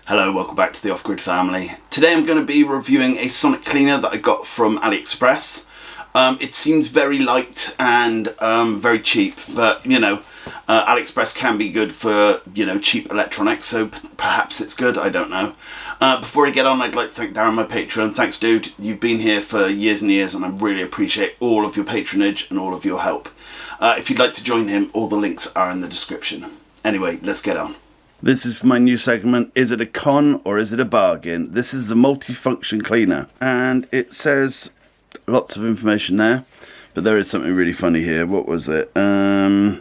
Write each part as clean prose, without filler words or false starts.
Hello, welcome back to the Off-Grid family. Today I'm going to be reviewing a sonic cleaner that I got from Aliexpress. It seems very light and very cheap, but you know, Aliexpress can be good for, you know, cheap electronics, so perhaps it's good, I don't know. Before I get on, I'd like to thank Darren, my patron. Thanks, dude. You've been here for years and years, and I really appreciate all of your patronage and all of your help. If you'd like to join him, all the links are in the description. Anyway, let's get on. This is for my new segment, Is It a Con or Is It a Bargain? This is a multi-function cleaner, and it says lots of information there, but there is something really funny here. What was it? Oh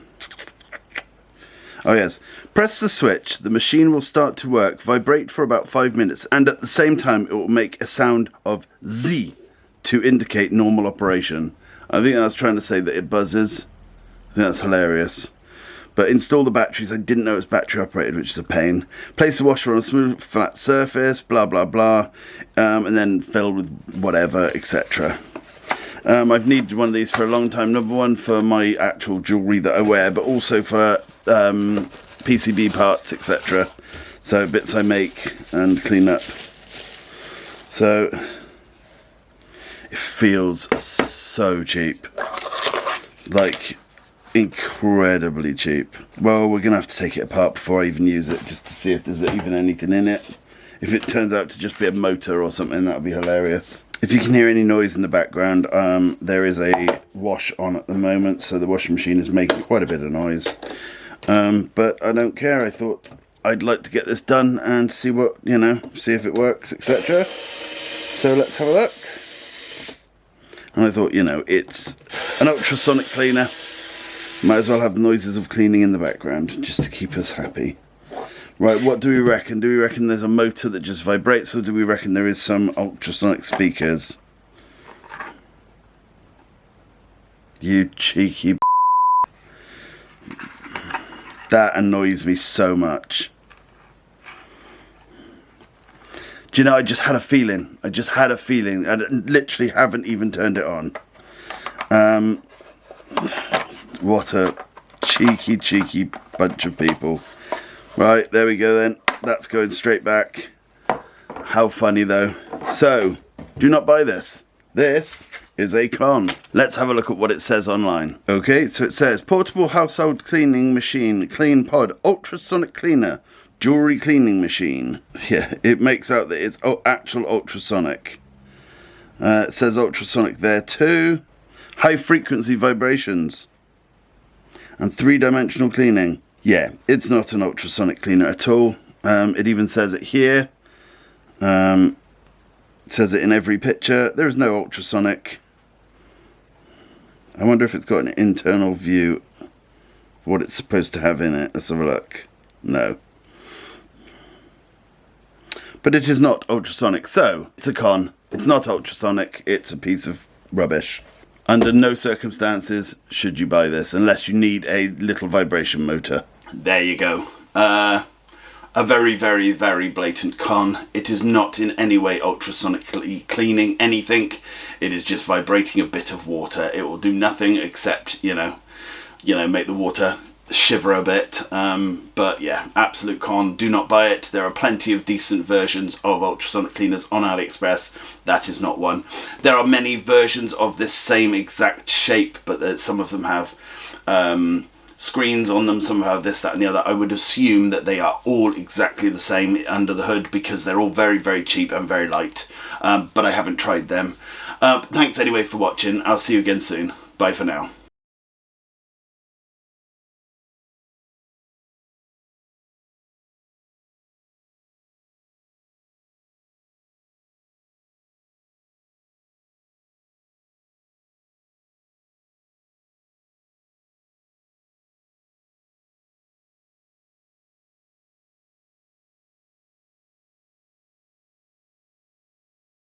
yes. Press the switch, the machine will start to work, vibrate for about 5 minutes, and at the same time it will make a sound of Z to indicate normal operation. I think that's trying to say that it buzzes. I think that's hilarious. But install the batteries. I didn't know it was battery operated, which is a pain. Place the washer on a smooth, flat surface, blah, blah, blah. And then fill with whatever, etc. I've needed one of these for a long time. Number one, for my actual jewellery that I wear, but also for PCB parts, etc. So bits I make and clean up. So it feels so cheap. Like, incredibly cheap. Well, we're gonna have to take it apart before I even use it, just to see if there's even anything in it. If it turns out to just be a motor or something, that would be hilarious. If you can hear any noise in the background, there is a wash on at the moment, so the washing machine is making quite a bit of noise. But I don't care. I thought I'd like to get this done and see what, you know, see if it works, etc. So let's have a look. And I thought, you know, it's an ultrasonic cleaner. Might as well have noises of cleaning in the background, just to keep us happy. Right, what do we reckon? Do we reckon there's a motor that just vibrates, or do we reckon there is some ultrasonic speakers? You cheeky That annoys me so much. Do you know, I just had a feeling. I literally haven't even turned it on. What a cheeky bunch of people. Right, there we go then. That's going straight back. How funny though. So, do not buy this. This is a con. Let's have a look at what it says online. Okay, so it says, portable household cleaning machine, clean pod, ultrasonic cleaner, jewelry cleaning machine. Yeah, it makes out that it's actual ultrasonic. It says ultrasonic there too. High frequency vibrations. And 3-dimensional cleaning. Yeah, it's not an ultrasonic cleaner at all. It even says it here. It says it in every picture. There is no ultrasonic. I wonder if it's got an internal view of what it's supposed to have in it. Let's have a look. No. But it is not ultrasonic, so it's a con. It's not ultrasonic. It's a piece of rubbish. Under no circumstances should you buy this, unless you need a little vibration motor. There you go. A very, very, very blatant con. It is not in any way ultrasonically cleaning anything. It is just vibrating a bit of water. It will do nothing except, you know, make the water shiver a bit. But yeah, absolute con. Do not buy it. There are plenty of decent versions of ultrasonic cleaners on Aliexpress. That is not one. There are many versions of this same exact shape, but some of them have screens on them, some have this, that and the other. I would assume that they are all exactly the same under the hood, because they're all very, very cheap and very light. But I haven't tried them. Thanks anyway for watching. I'll see you again soon. Bye for now.